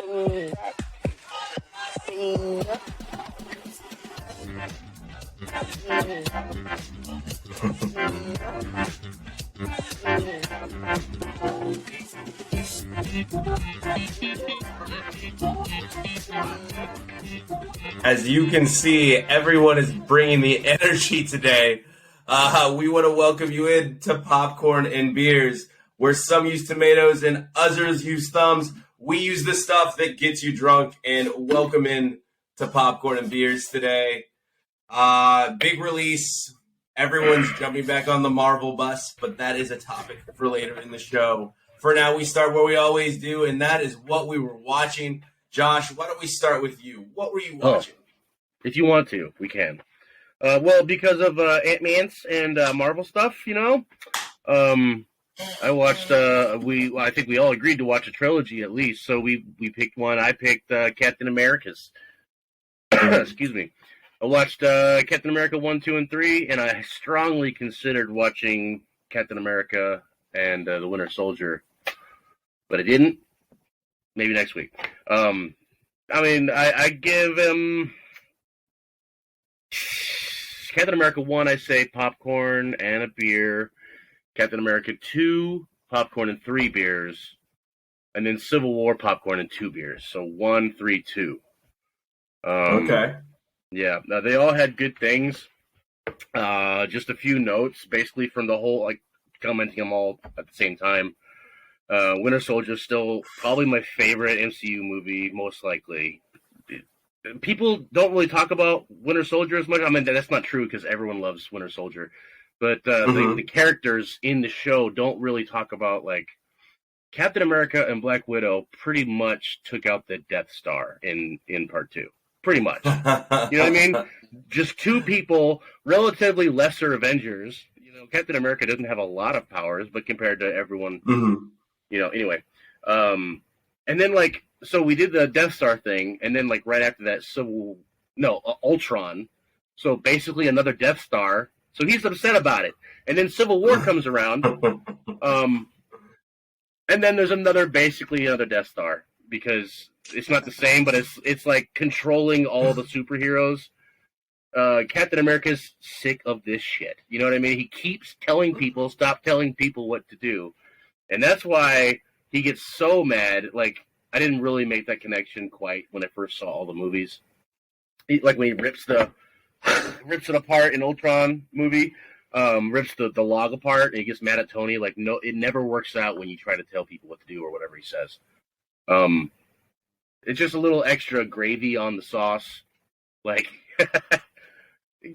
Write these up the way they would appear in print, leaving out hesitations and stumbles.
As you can see, everyone is bringing the energy today. We want to welcome you in to Popcorn and Beers, where some use tomatoes and others use thumbs. We use the stuff that gets you drunk, and welcome in to Popcorn and Beers today. Big release. Everyone's jumping back on the Marvel bus, but that is a topic for later in the show. For now, we start where we always do, and that is what we were watching. Josh, why don't we start with you? What were you watching? If you want to, we can. Well, because of Antman and Marvel stuff, you know, I watched. I think we all agreed to watch a trilogy at least, so we picked one. I picked Captain America's. Excuse me. I watched Captain America 1, 2, and 3, and I strongly considered watching Captain America and the Winter Soldier, but I didn't. Maybe next week. I give him Captain America 1, I say popcorn and a beer. Captain America 2, popcorn and 3 beers. And then Civil War, popcorn and 2 beers. So 1, 3, 2. Okay. Yeah, they all had good things. Just a few notes, basically from the whole, like, commenting them all at the same time. Winter Soldier is still probably my favorite MCU movie, most likely. People don't really talk about Winter Soldier as much. I mean, that's not true because everyone loves Winter Soldier. But the characters in the show don't really talk about, like, Captain America and Black Widow pretty much took out the Death Star in Part 2. Pretty much. You know what I mean? Just two people, relatively lesser Avengers. You know, Captain America doesn't have a lot of powers, but compared to everyone, you know, anyway. And then, like, so we did the Death Star thing, and then, like, right after that, Ultron. So basically another Death Star. So he's upset about it. And then Civil War comes around. And then there's basically another Death Star. Because it's not the same, but it's like controlling all the superheroes. Captain America's sick of this shit. You know what I mean? He keeps telling people, stop telling people what to do. And that's why he gets so mad. Like, I didn't really make that connection quite when I first saw all the movies. Like when he rips it apart in Ultron movie, rips the log apart, and he gets mad at Tony. Like, no, it never works out when you try to tell people what to do or whatever he says. It's just a little extra gravy on the sauce. Like,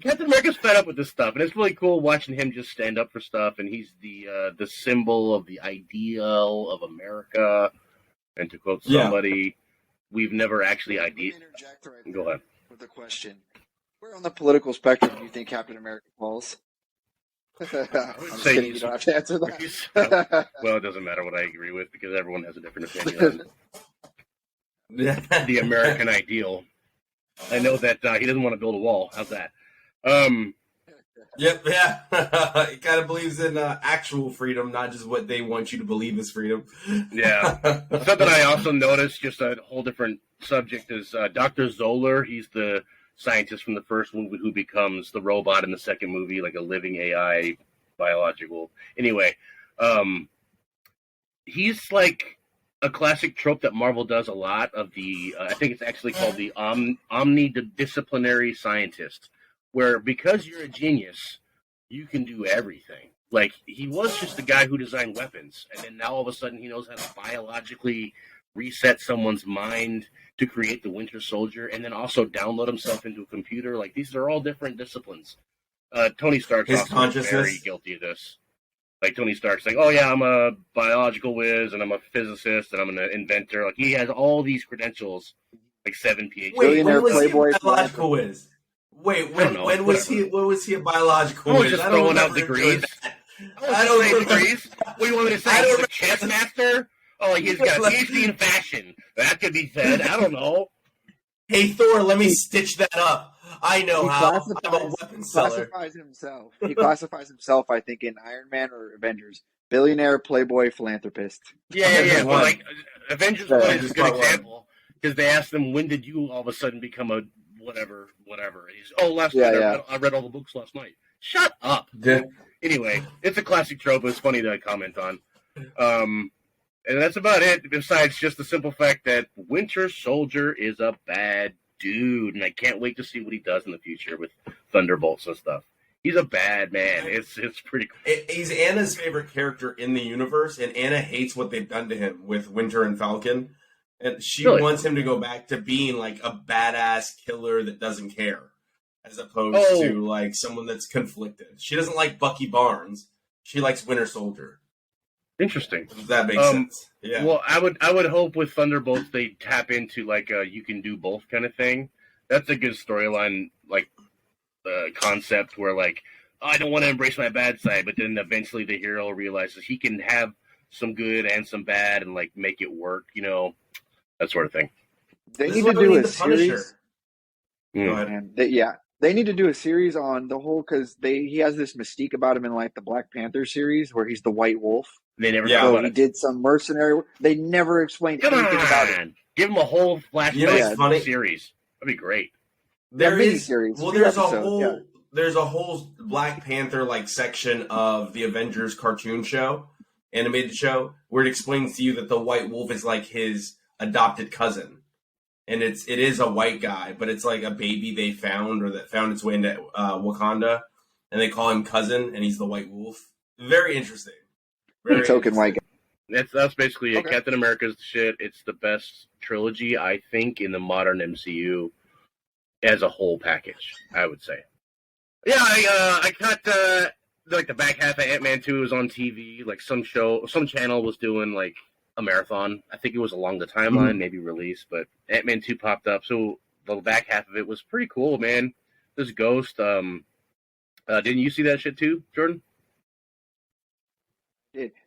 Captain America's fed up with this stuff, and it's really cool watching him just stand up for stuff, and he's the symbol of the ideal of America. And to quote somebody, we've never actually interject right Go ahead. with a question. Where on the political spectrum do you think Captain America falls? I'm just kidding, you don't have to answer that. Well, it doesn't matter what I agree with because everyone has a different opinion on the American ideal. I know that he doesn't want to build a wall. How's that? Yep, yeah. He kind of believes in actual freedom, not just what they want you to believe is freedom. Yeah. Something I also noticed, just a whole different subject, is Dr. Zoller. He's the scientist from the first movie who becomes the robot in the second movie, like a living AI, biological. Anyway, he's like a classic trope that Marvel does a lot of the, I think it's actually called the omnidisciplinary scientist, where because you're a genius, you can do everything. Like, he was just the guy who designed weapons, and then now all of a sudden he knows how to biologically reset someone's mind to create the Winter Soldier, and then also download himself into a computer. Like, these are all different disciplines. Tony Stark's also very guilty of this. Like, Tony Stark's like, oh yeah, I'm a biological whiz, and I'm a physicist, and I'm an inventor. Like, he has all these credentials, like 7 PhDs. Wait, when was he a biological whiz? Wait, when was he a biological whiz? I was just throwing out degrees. I don't say degrees. What do you want me to say? He's a chess master? Oh, he's got a PhD in fashion. That could be said. I don't know. Hey, Thor, let me stitch that up. I know how. I'm a weapon seller. He classifies himself, I think, in Iron Man or Avengers. Billionaire, playboy, philanthropist. Yeah. Well, like, Avengers is a good example. because they asked him, when did you all of a sudden become a whatever? And he's, last night. I read all the books last night. Shut up. Anyway, it's a classic trope. It's funny to comment on. And that's about it, besides just the simple fact that Winter Soldier is a bad dude, and I can't wait to see what he does in the future with Thunderbolts and stuff. He's a bad man. It's pretty cool. He's Anna's favorite character in the universe, and Anna hates what they've done to him with Winter and Falcon. And she wants him to go back to being like a badass killer that doesn't care, as opposed to like someone that's conflicted. She doesn't like Bucky Barnes. She likes Winter Soldier. Interesting. If that makes sense. Yeah. Well, I would hope with Thunderbolts they tap into like a you can do both kind of thing. That's a good storyline, like concept where like I don't want to embrace my bad side, but then eventually the hero realizes he can have some good and some bad and like make it work. That sort of thing. They need to do a series. Go ahead. They need to do a series on the whole because he has this mystique about him in like the Black Panther series where he's the White Wolf. They never. So he did some mercenary. They never explained anything about it. Give him a whole flashback series. That'd be great. There's a whole Black Panther like section of the Avengers cartoon show, animated show, where it explains to you that the White Wolf is like his adopted cousin. And it is a white guy, but it's like a baby they found or that found its way into Wakanda, and they call him Cousin, and he's the White Wolf. Very interesting. Very token white guy. That's basically it. Captain America's the shit. It's the best trilogy, I think, in the modern MCU as a whole package, I would say. Yeah, I caught like the back half of Antman 2 was on TV. Like some channel was doing like a marathon. I think it was along the timeline, maybe release, but Antman 2 popped up. So the back half of it was pretty cool, man. This Ghost, didn't you see that shit too, Jordan?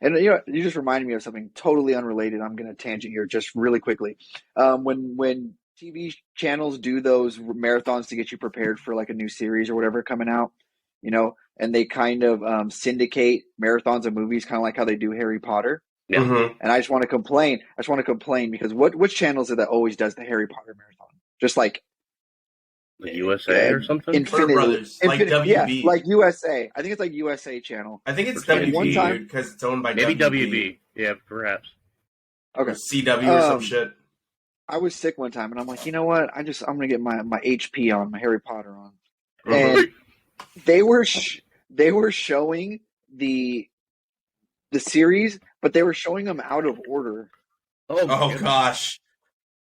And you just reminded me of something totally unrelated. I'm going to tangent here just really quickly. When TV channels do those marathons to get you prepared for like a new series or whatever coming out, and they kind of syndicate marathons of movies, kind of like how they do Harry Potter. Yeah. Mm-hmm. And I just want to complain. Because which channel is it that always does the Harry Potter marathon? Just like the USA or something? Infinity Brothers, like WB. Yeah, like USA. I think it's like USA channel. I think it's WB because it's owned by maybe WB. Yeah, perhaps. Okay. Or CW or some shit. I was sick one time, and I'm like, you know what? I'm gonna get my HP on, my Harry Potter on, and they were showing the series, but they were showing them out of order. Oh gosh!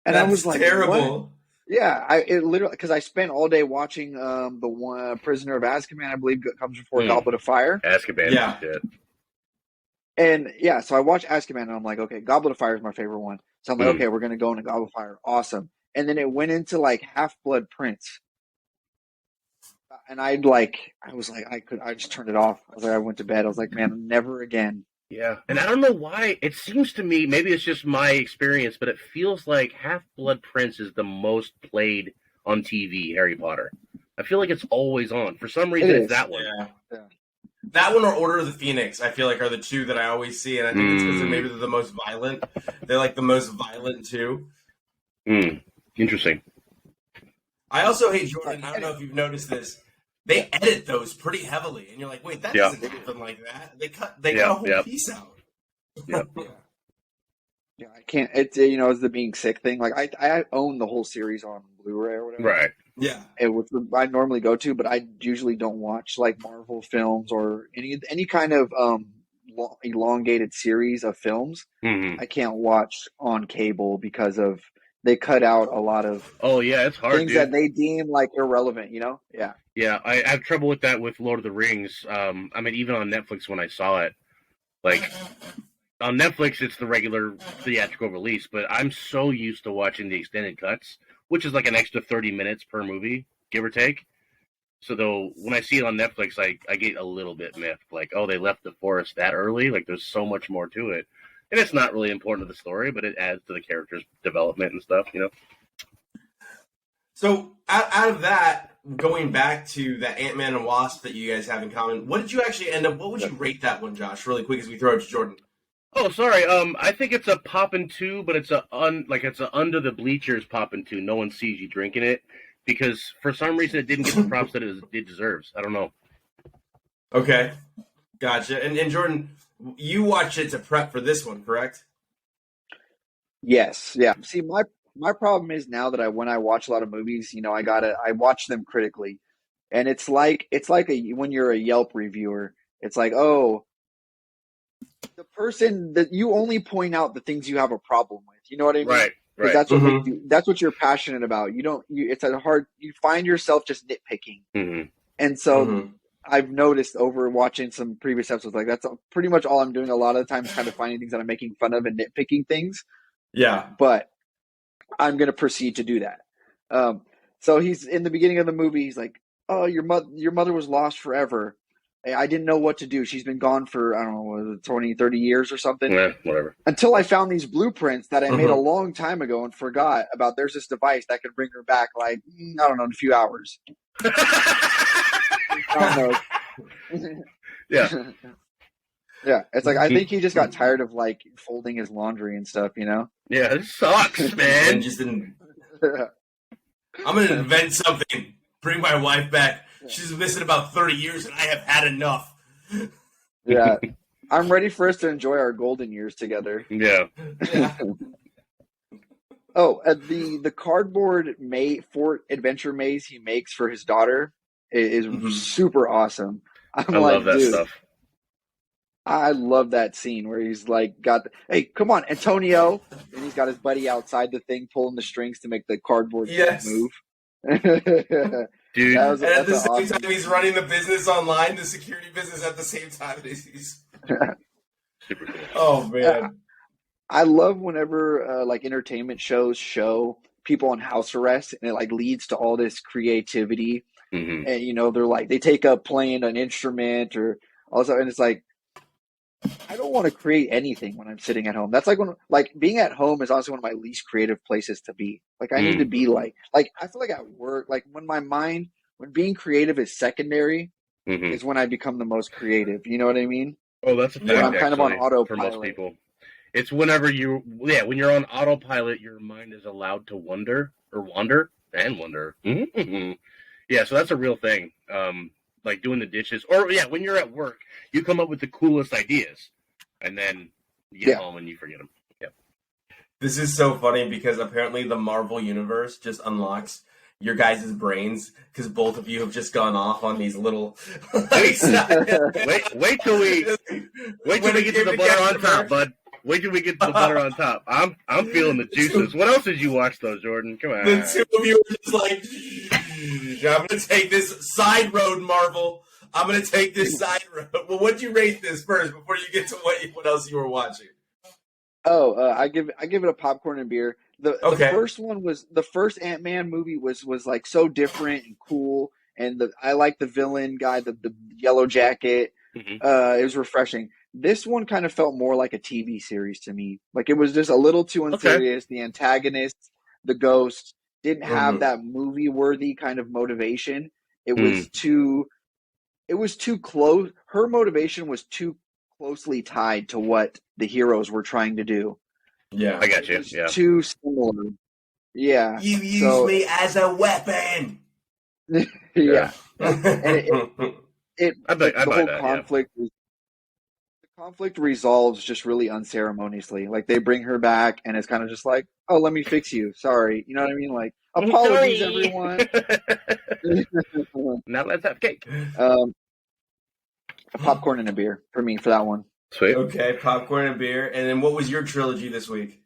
And I was like, terrible. What? Yeah, it literally because I spent all day watching the one Prisoner of Azkaban. I believe comes before Goblet of Fire. Azkaban, yeah. And so I watched Azkaban, and I'm like, okay, Goblet of Fire is my favorite one. So I'm like, okay, we're gonna go into Goblet of Fire, awesome. And then it went into like Half-Blood Prince, and I just turned it off. I went to bed. I was like, man, never again. Yeah, and I don't know why. It seems to me, maybe it's just my experience, but it feels like Half-Blood Prince is the most played on TV Harry Potter. I feel like it's always on. For some reason, it's that one. Yeah. That one or Order of the Phoenix, I feel like, are the two that I always see, and I think it's because maybe they're the most violent. They're like the most violent too. Interesting. I also hate Jordan. I don't know if you've noticed this. They edit those pretty heavily, and you're like, "Wait, that doesn't happen like that." They cut a whole piece out. Yep. Yeah, I can't. It's it's the being sick thing. Like I own the whole series on Blu-ray or whatever. Right. Yeah. Which I normally go to, but I usually don't watch like Marvel films or any kind of elongated series of films. Mm-hmm. I can't watch on cable because of they cut out a lot of it's hard, things that they deem like irrelevant. Yeah, I have trouble with that with Lord of the Rings. I mean, even on Netflix when I saw it, like on Netflix it's the regular theatrical release, but I'm so used to watching the extended cuts, which is like an extra 30 minutes per movie, give or take. So though when I see it on Netflix, I get a little bit miffed, like, oh, they left the forest that early, like there's so much more to it. And it's not really important to the story, but it adds to the character's development and stuff, So out of that, going back to that Ant-Man and Wasp that you guys have in common, what did you actually end up? What would you rate that one, Josh? Really quick as we throw it to Jordan. Oh, sorry. I think it's a poppin' two, but it's it's a under the bleachers poppin' two. No one sees you drinking it because for some reason it didn't get the props that it deserves. I don't know. Okay, gotcha. And Jordan, you watched it to prep for this one, correct? Yes, yeah. See, my problem is now that when I watch a lot of movies, I watch them critically, and it's like when you're a Yelp reviewer, it's like, oh, the person that you only point out the things you have a problem with. You know what I mean? Right, Because right. that's what you're passionate about. It's a hard, you find yourself just nitpicking. Mm-hmm. And so I've noticed over watching some previous episodes, like that's pretty much all I'm doing a lot of the time is kind of finding things that I'm making fun of and nitpicking things. Yeah. But I'm going to proceed to do that. So he's in the beginning of the movie. He's like, "Oh, your mother was lost forever. I didn't know what to do. She's been gone for, I don't know, was it 20, 30 years or something. Yeah, whatever. Until I found these blueprints that I made a long time ago and forgot about. There's this device that can bring her back, like, I don't know, in a few hours." I don't know. Yeah. Yeah, it's like I think he just got tired of like folding his laundry and stuff, you know? Yeah, it sucks, man. And just I'm gonna invent something. Bring my wife back. She's missing about 30 years, and I have had enough. Yeah, I'm ready for us to enjoy our golden years together. Yeah. Oh, the cardboard fort adventure maze he makes for his daughter is super awesome. I love that stuff. I love that scene where he's like, hey, come on, Antonio. And he's got his buddy outside the thing pulling the strings to make the cardboard move. Dude. And at the same time, he's running the business online, the security business at the same time. He's... Super cool. Oh, man. I love whenever like entertainment shows show people on house arrest and it like leads to all this creativity. Mm-hmm. And, they're like, they take up playing an instrument or also, and it's like, I don't want to create anything when I'm sitting at home. That's like being at home is also one of my least creative places to be. Like I need to be like I feel like at work, like when being creative is secondary is when I become the most creative. You know what I mean? Oh, that's a fact. When I'm kind of on autopilot. For most people. It's whenever when you're on autopilot, your mind is allowed to wander. Mm-hmm. Yeah, so that's a real thing. Like doing the dishes, or when you're at work, you come up with the coolest ideas, and then you get home and you forget them. Yeah. This is so funny because apparently the Marvel universe just unlocks your guys' brains because both of you have just gone off on these little. wait till we get to the butter on top, bud. Wait till we get to the butter on top. I'm feeling the juices. What else did you watch though, Jordan? Come on. The two of you are just like, I'm gonna take this side road, Marvel. I'm gonna take this side road. Well, what'd you rate this first before you get to what else you were watching? Oh, I give it a popcorn and beer. The first one was the first Antman movie was like so different and cool, and I like the villain guy, the yellow jacket. It was refreshing. This one kind of felt more like a TV series to me. Like it was just a little too unserious. The antagonist, the ghost, didn't have that movie-worthy kind of motivation. It was too close. Her motivation was too closely tied to what the heroes were trying to do. Yeah, I got you. Yeah, too similar. Yeah, you use me as a weapon. Yeah, and the whole conflict. Yeah. The conflict resolves just really unceremoniously. Like they bring her back, and it's kind of just like, "Oh, let me fix you. Sorry." You know what I mean? Like, apologies, everyone. Now let's have cake. Popcorn and a beer for me for that one. Sweet. Okay, popcorn and beer. And then what was your trilogy this week?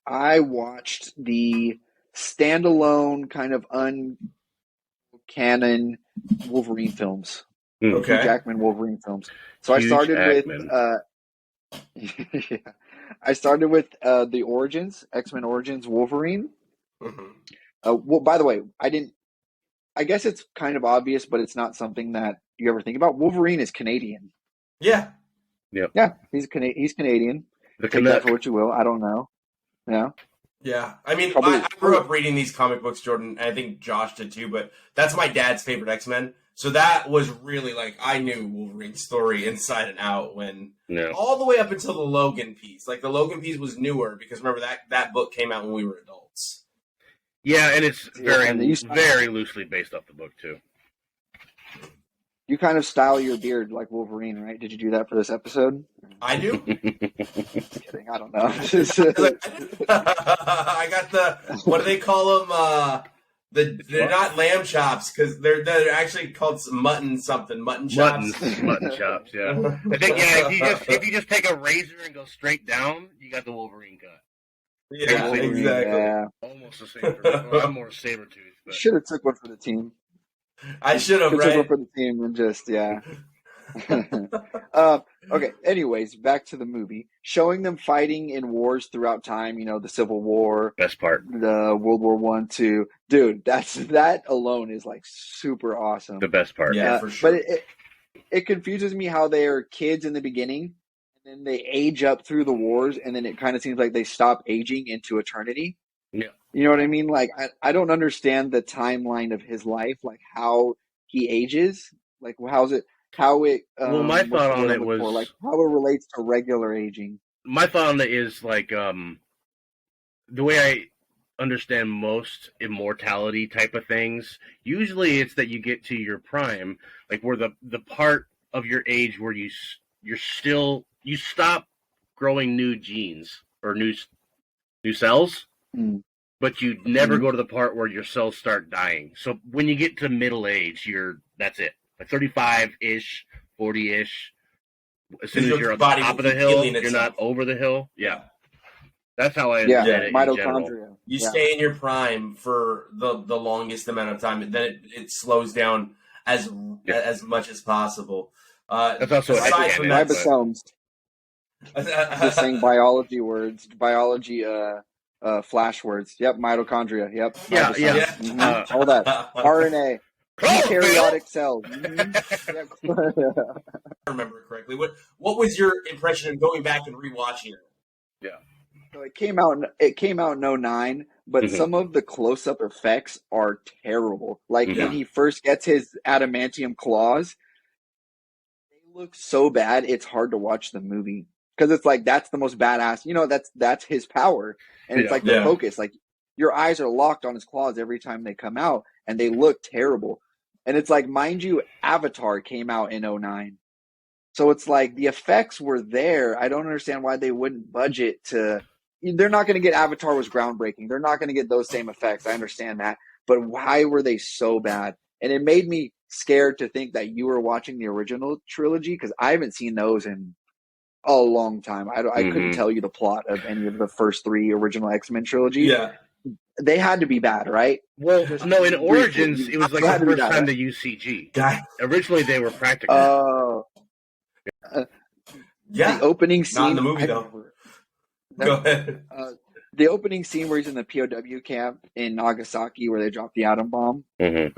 I watched the standalone kind of uncanon Wolverine films. Okay. Hugh Jackman Wolverine films. So I started with the Origins, X-Men Origins Wolverine. Well, by the way, I guess it's kind of obvious, but it's not something that you ever think about. Wolverine is Canadian. Yeah. Yep. Yeah, he's Canadian. Take that for what you will. I don't know. Yeah. Yeah. I mean, I grew up reading these comic books, Jordan, and I think Josh did too, but that's my dad's favorite X-Men. So that was really like I knew Wolverine's story inside and out when all the way up until the Logan piece. Like the Logan piece was newer because remember that book came out when we were adults. Yeah, and it's very loosely based off the book too. You kind of style your beard like Wolverine, right? Did you do that for this episode? I do. Just kidding. I don't know. I got the what do they call them? They're not lamb chops because they're actually called mutton chops. Mutton chops. Yeah. I think if you just take a razor and go straight down, you got the Wolverine cut. Yeah, exactly. Yeah. Almost the same. Well, I'm more Sabretooth. Should have took one for the team. I should have, right? Took one for the team and just okay. Anyways, back to the movie. Showing them fighting in wars throughout time. The Civil War, best part. The World War I, II. Dude, that alone is like super awesome. The best part. Yeah, for sure. But it confuses me how they are kids in the beginning, and then they age up through the wars, and then it kind of seems like they stop aging into eternity. Yeah. You know what I mean? Like, I don't understand the timeline of his life, like how he ages, like how it. My thought on it was like how it relates to regular aging. My thought on it is like the way I understand most immortality type of things. Usually, it's that you get to your prime, like where the part of your age where you stop growing new genes or new cells. Mm. But you never go to the part where your cells start dying. So when you get to middle age, that's it. Like 35-ish, 40-ish. As soon as you're on the top of the hill, you're not over the hill. Yeah. That's how I understand it mitochondria. You stay in your prime for the longest amount of time, and then it slows down as much as possible. That's also aside from ribosomes. Just saying biology words, flash words. Yep, mitochondria. Yep. Yeah. Mm-hmm. All that. RNA. Eukaryotic cells. Mm-hmm. I remember it correctly. What was your impression of going back and rewatching it? Yeah. So it came out in 2009, but some of the close-up effects are terrible. Like when he first gets his adamantium claws, they look so bad it's hard to watch the movie. Because it's like that's the most badass. That's his power, and it's like the focus. Like your eyes are locked on his claws every time they come out, and they look terrible. And it's like, mind you, Avatar came out in 2009, so it's like the effects were there. I don't understand why they wouldn't budget to. They're not going to get Avatar was groundbreaking. They're not going to get those same effects. I understand that, but why were they so bad? And it made me scared to think that you were watching the original trilogy because I haven't seen those in a long time. I couldn't tell you the plot of any of the first 3 original X-Men trilogies. Yeah. They had to be bad, right? Well, no, in Origins, it was like the first time they used CG. Originally, they were practical. Oh. The opening scene. Not in the movie, though. Go ahead. The opening scene where he's in the POW camp in Nagasaki where they drop the atom bomb. I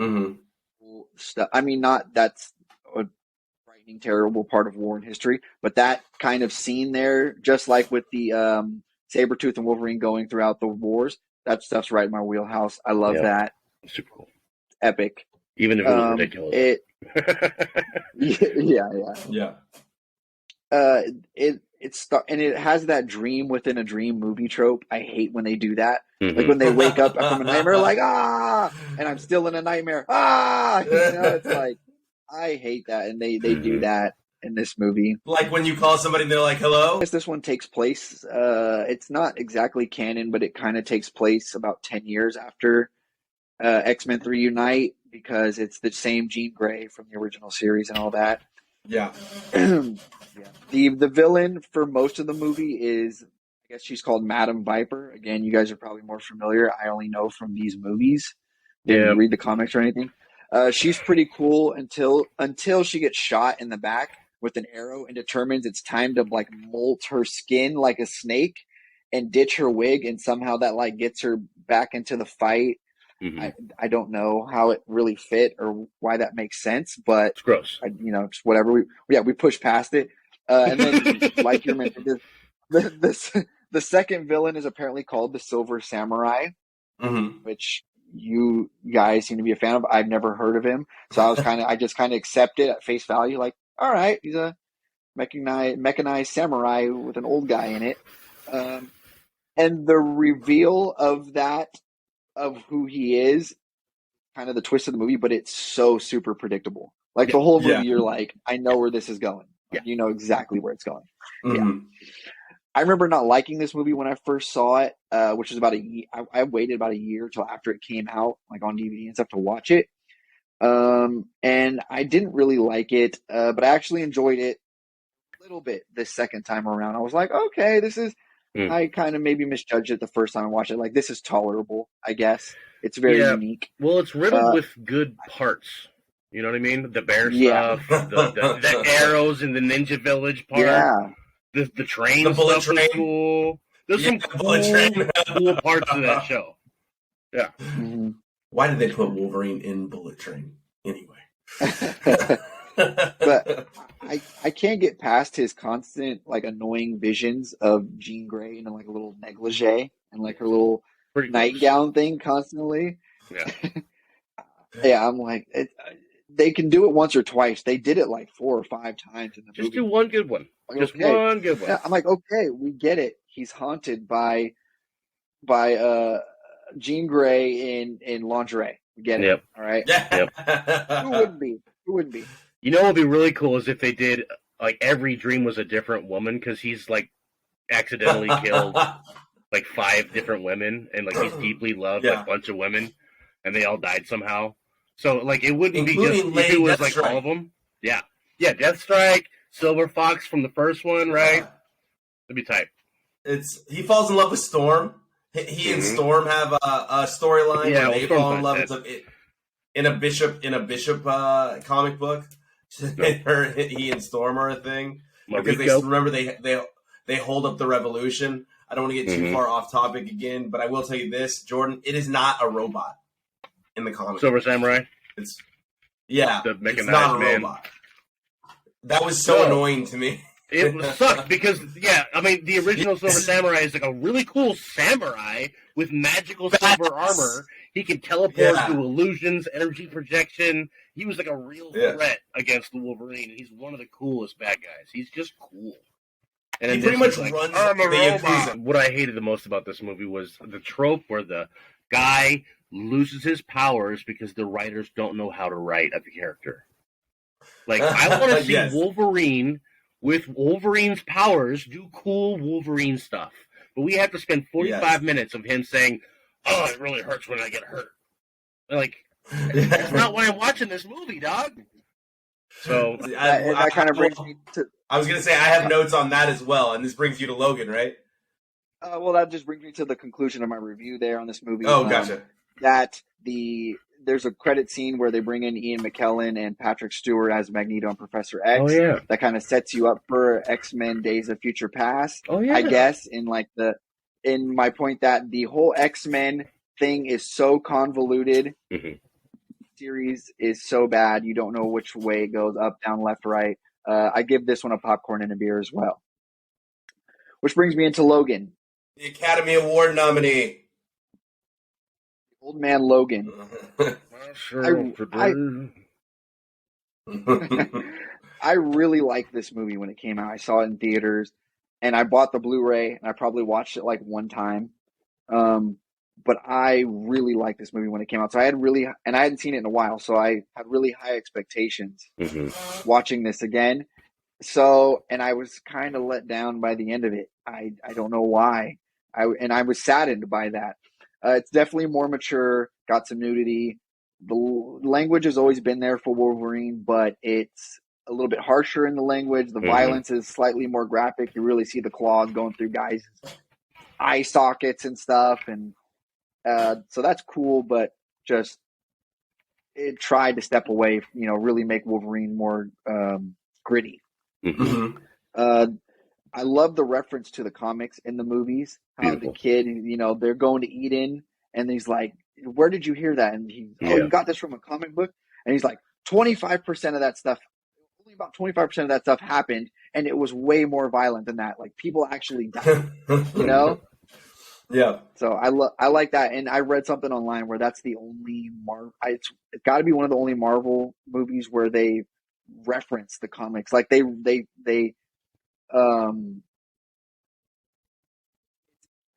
mean, that's a frightening, terrible part of war in history, but that kind of scene there, just like with the Sabretooth and Wolverine going throughout the wars, that stuff's right in my wheelhouse. I love that. Super cool. Epic. Even if it was ridiculous. Yeah. And it has that dream within a dream movie trope. I hate when they do that. Like when they wake up from a nightmare, like, and I'm still in a nightmare. It's like, I hate that. And they do that in this movie. Like when you call somebody and they're like, hello? I guess this one takes place. It's not exactly canon, but it kind of takes place about 10 years after X-Men 3 Unite because it's the same Jean Grey from the original series and all that. Yeah. The villain for most of the movie is, I guess she's called Madam Viper. Again, you guys are probably more familiar. I only know from these movies. Didn't read the comics or anything. She's pretty cool until she gets shot in the back with an arrow and determines it's time to like molt her skin like a snake and ditch her wig, and somehow that like gets her back into the fight. I don't know how it really fit or why that makes sense, but it's gross. Just whatever. We push past it. And then, like you mentioned, the second villain is apparently called the Silver Samurai, which you guys seem to be a fan of. I've never heard of him, so I just kind of accepted at face value, like, all right, he's a mechanized samurai with an old guy in it. And the reveal of who he is, kind of the twist of the movie, but it's so super predictable. Like the whole movie, you're like, I know where this is going. Like, you know exactly where it's going. Yeah. I remember not liking this movie when I first saw it, which was about a year. I waited about a year till after it came out, like on DVD and stuff, to watch it. And I didn't really like it, but I actually enjoyed it a little bit this second time around. I was like, okay, this is. I kind of maybe misjudged it the first time I watched it. Like, this is tolerable, I guess. It's very unique. Well, it's riddled with good parts. You know what I mean? The bear stuff, the arrows in the Ninja Village part. Yeah. The train stuff was cool. There's some cool parts of that show. Yeah. Mm-hmm. Why did they put Wolverine in Bullet Train anyway? But I can't get past his constant, like, annoying visions of Jean Grey in, like, a little negligee and, like, her little nightgown thing constantly. Yeah. Yeah, I'm like, they can do it once or twice. They did it like 4 or 5 times in the movie. Just do one good one. Like, Just one good one. Yeah, I'm like, okay, we get it. He's haunted by Jean Grey in lingerie. We get it. Yep. All right. Yep. Who wouldn't be? Who wouldn't be? You know what would be really cool is if they did, like, every dream was a different woman, because he's, like, accidentally killed, like, 5 different women, and, like, he's deeply loved by a bunch of women, and they all died somehow. So, like, it wouldn't including be just if it was, like, Deathstrike. all of them. Yeah. Yeah, Deathstrike, Silver Fox from the first one, right? That'd be tight. He falls in love with Storm. He and Storm have a storyline where they fall in love. In a Bishop comic book. He and Storm are a thing because they hold up the revolution. I don't want to get too far off topic again, but I will tell you this, Jordan: it is not a robot in the comic. Silver Samurai. It's the it's not a robot. That was so annoying to me. It sucked because, I mean, the original Silver Samurai is like a really cool samurai with magical silver armor. He can teleport through illusions, energy projection. He was like a real threat against the Wolverine. He's one of the coolest bad guys. He's just cool. And he pretty much runs the Yakuza. What I hated the most about this movie was the trope where the guy loses his powers because the writers don't know how to write a character. Like, I want to see Wolverine with Wolverine's powers do cool Wolverine stuff. But we have to spend 45 minutes of him saying, "Oh, it really hurts when I get hurt." Like, that's not why I'm watching this movie, dog. So that kind of brings me to... I was going to say, I have notes on that as well, and this brings you to Logan, right? Well, that just brings me to the conclusion of my review there on this movie. Oh, gotcha. That there's a credit scene where they bring in Ian McKellen and Patrick Stewart as Magneto and Professor X. Oh, yeah. That kind of sets you up for X-Men Days of Future Past. Oh, yeah. I guess in my point that the whole X-Men thing is so convoluted. Mm-hmm. Series is so bad. You don't know which way it goes, up, down, left, right. I give this one a popcorn and a beer as well. Which brings me into Logan. The Academy Award nominee. Old Man Logan. I really liked this movie when it came out. I saw it in theaters, and I bought the Blu-ray, and I probably watched it like one time. But I really liked this movie when it came out. So I hadn't seen it in a while, so I had really high expectations watching this again. So, and I was kind of let down by the end of it. I don't know why. I was saddened by that. It's definitely more mature, got some nudity. The language has always been there for Wolverine, but it's a little bit harsher in the language. The violence is slightly more graphic. You really see the claws going through guys' eye sockets and stuff. And so that's cool, but just it tried to step away, really make Wolverine more gritty. I love the reference to the comics in the movies. How the kid, they're going to Eden, and he's like, "Where did you hear that?" And you got this from a comic book. And he's like, 25% of that stuff, only about 25% of that stuff happened, and it was way more violent than that. Like, people actually died, Yeah. So I like that, and I read something online where that's the only it's got to be one of the only Marvel movies where they reference the comics. Like they um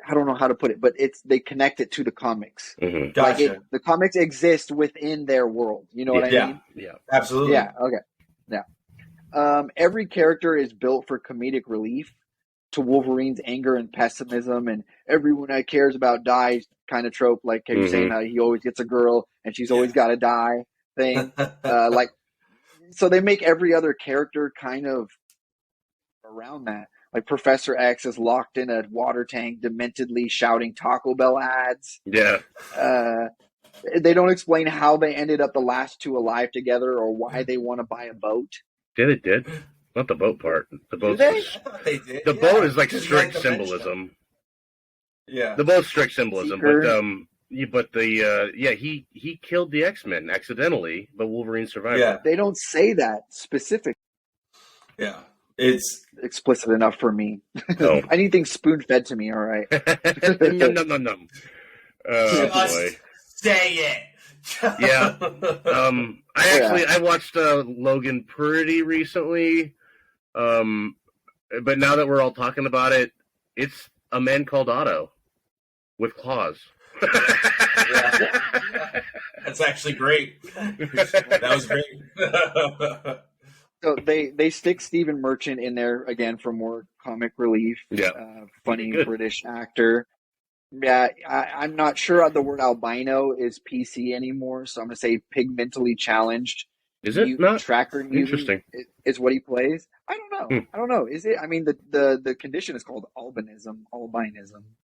I don't know how to put it, but they connect it to the comics. Mm-hmm. Like Gotcha. the comics exist within their world. You know what Yeah. I Yeah. mean? Yeah. Absolutely. Yeah. Okay. Yeah. Every character is built for comedic relief to Wolverine's anger and pessimism, and everyone that cares about dies kind of trope. Like you're saying, Mm-hmm. how he always gets a girl and she's Yeah. always got to die thing. Like, so they make every other character kind of around that. Like Professor X is locked in a water tank, dementedly shouting Taco Bell ads. Yeah. Uh, they don't explain how they ended up the last two alive together or why they want to buy a boat. Yeah, they did. Not the boat part. The Do boat's they? I thought they did. the Yeah. boat is like Because strict you had dementia. symbolism. Yeah. The boat's strict symbolism, Seeker. but he killed the X-Men accidentally, but Wolverine survived. Yeah. They don't say that specific Yeah. It's explicit enough for me. Oh. Anything spoon fed to me, all right. Num, num, num, num. Oh just boy. say it. Yeah. I watched Logan pretty recently. But now that we're all talking about it, it's a man called Otto with claws. Yeah. That's actually great. That was great. So they stick Stephen Merchant in there again for more comic relief. Yeah. Funny Good. British actor. Yeah, I'm not sure the word albino is PC anymore, so I'm gonna say pigmentally challenged. Is it Mutant not? Tracker mutant Interesting. is what he plays. I don't know. Hmm. I don't know. Is it? I mean, the condition is called albinism.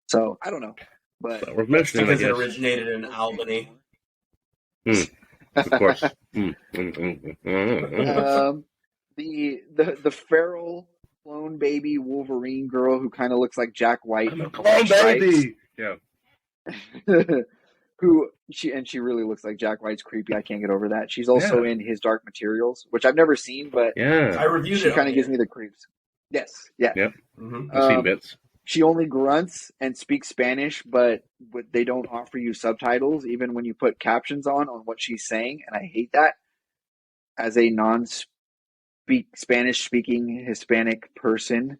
So I don't know. But So we're mentioning, I because it guess. originated in Albany. Of course. The feral clone baby Wolverine girl who kind of looks like Jack White I'm a from clone Stripes. baby. Yeah. Who she really looks like Jack White's creepy. I can't get over that. She's also in His Dark Materials, which I've never seen, but Yeah. I reviewed she it. kind of gives me the creeps. Yes, yeah. Yep. Mm-hmm. I've seen bits. She only grunts and speaks Spanish, but they don't offer you subtitles, even when you put captions on what she's saying, and I hate that. As a Spanish-speaking Hispanic person,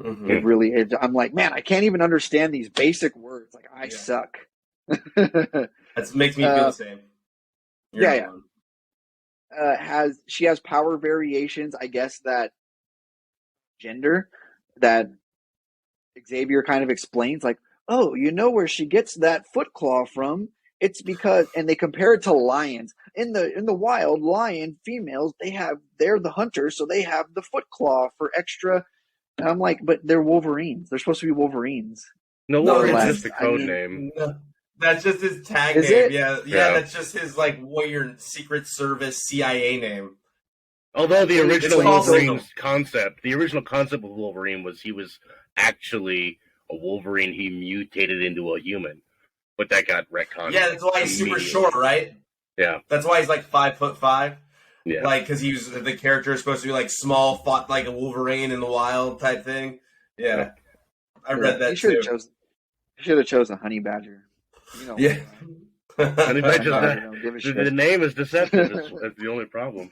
Mm-hmm. I'm like, man, I can't even understand these basic words. Like, I suck. That makes me feel the same. Yeah. She has power variations, I guess, that gender that Xavier kind of explains, like, oh, you know where she gets that foot claw from? It's because, and they compare it to lions. In the wild, lion females, they're the hunters, so they have the foot claw for extra. And I'm like, but they're Wolverines. They're supposed to be Wolverines. No, more or it's less. just a code name. No, that's just his tag Is name. it? Yeah. That's just his warrior Secret Service CIA name. Although the original It's also- Wolverine's concept, the original concept of Wolverine was he was actually a Wolverine. He mutated into a human, but that got retconned. Yeah, that's why he's super immediately. short, right? Yeah. That's why he's 5'5". Yeah. Because the character is supposed to be small, fought like a Wolverine in the wild type thing. Yeah. I read that too. He should have chosen Honey Badger. You know, Yeah. Honey Badger's I not- don't give a the shit. name is deceptive. That's the only problem.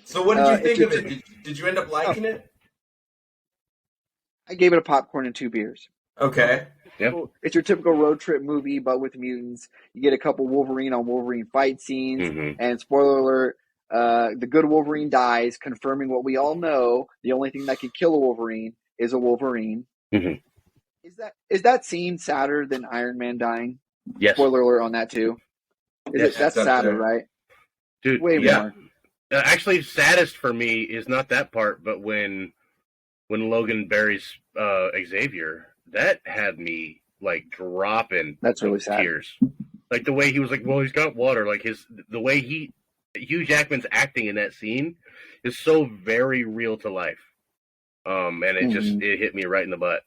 So what did you think it's of it? Did you end up liking it? I gave it a popcorn and 2 beers. Okay. Yep. It's your typical road trip movie, but with mutants. You get a couple Wolverine on Wolverine fight scenes, Mhm. and spoiler alert, the good Wolverine dies, confirming what we all know: the only thing that can kill a Wolverine is a Wolverine. Mhm. Is that scene sadder than Iron Man dying? Yes, Spoiler alert on that too. Yes, That's it's up sadder, there. right? dude. Way yeah. more. Actually, saddest for me is not that part, but when Logan buries Xavier, that had me dropping. That's really sad. Tears. Like the way he was well, he's got water. The way Hugh Jackman's acting in that scene is so very real to life. And it it hit me right in the butt.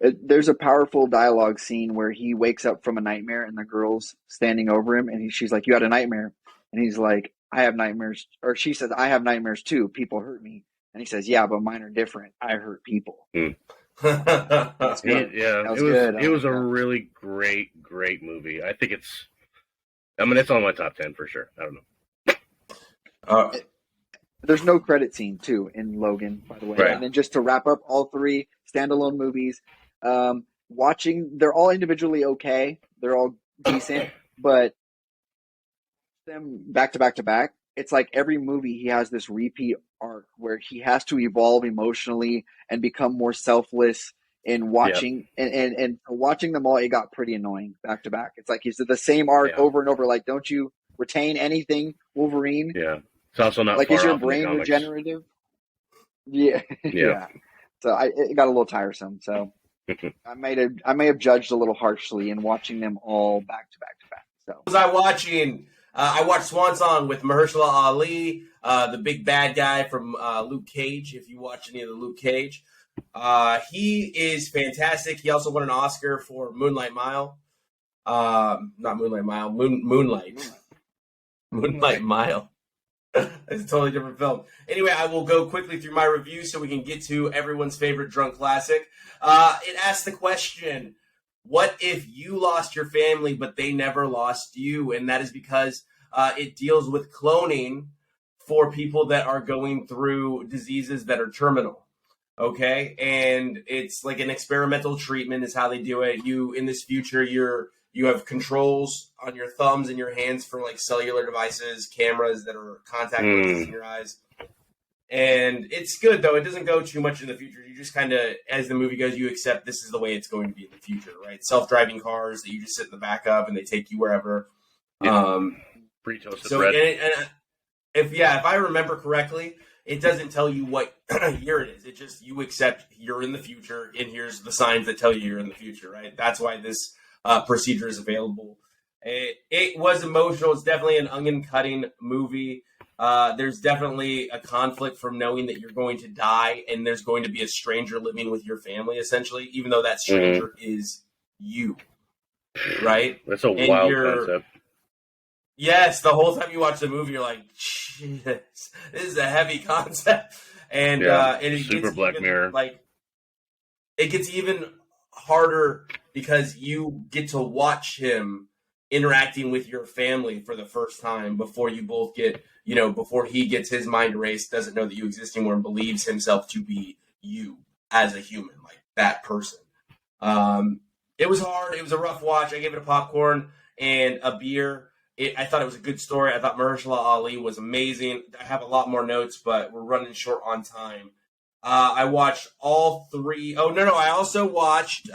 There's a powerful dialogue scene where he wakes up from a nightmare and the girl's standing over him and she's like, you had a nightmare. And he's like, I have nightmares. Or she says, I have nightmares too. People hurt me. And he says, yeah, but mine are different. I hurt people. That's good. Yeah, That was it was good. it was a really great movie. I think it's on my top 10 for sure. I don't know. There's no credit scene too in Logan, by the way. Right. And then just to wrap up all three standalone movies, they're all individually okay. They're all decent, but them back to back to back, it's like every movie he has this repeat arc where he has to evolve emotionally and become more selfless in watching and watching them all. It got pretty annoying back to back. It's like he's the same arc over and over. Like, don't you retain anything, Wolverine? Yeah, it's also not like, far is your off in the brain comics. regenerative? Yeah. Yeah. So it got a little tiresome. So I may have judged a little harshly in watching them all back to back to back. So was I watching? I watched Swan Song with Mahershala Ali, the big bad guy from Luke Cage. If you watch any of the Luke Cage, he is fantastic. He also won an Oscar for Moonlight Mile. Not Moonlight Mile, Moonlight. Moonlight Mile. It's a totally different film. Anyway, I will go quickly through my review so we can get to everyone's favorite drunk classic. It asks the question, what if you lost your family but they never lost you? And that is because it deals with cloning for people that are going through diseases that are terminal. Okay? And it's like an experimental treatment is how they do it. You, in this future, you have controls on your thumbs and your hands for like cellular devices, cameras that are contact lenses in your eyes. And it's good, though. It doesn't go too much in the future. You just kind of, as the movie goes, you accept this is the way it's going to be in the future, right? Self-driving cars that you just sit in the back of and they take you wherever. Pretty toasted so, bread. And if I remember correctly, it doesn't tell you what year it is. It just, you accept you're in the future, and here's the signs that tell you you're in the future, right? That's why this procedure is available. It was emotional. It's definitely an onion-cutting movie. There's definitely a conflict from knowing that you're going to die and there's going to be a stranger living with your family, essentially, even though that stranger is you, right? That's a wild concept. Yes, the whole time you watch the movie, you're like, Jesus, this is a heavy concept. And, and it super gets Black Mirror. Like, it gets even harder because you get to watch him interacting with your family for the first time before you both get, before he gets his mind erased, doesn't know that you exist anymore, and believes himself to be you as a human, like that person. It was hard. It was a rough watch. I gave it a popcorn and a beer. I thought it was a good story. I thought Mahershala Ali was amazing. I have a lot more notes, but we're running short on time. I watched all three. Oh, no. I also watched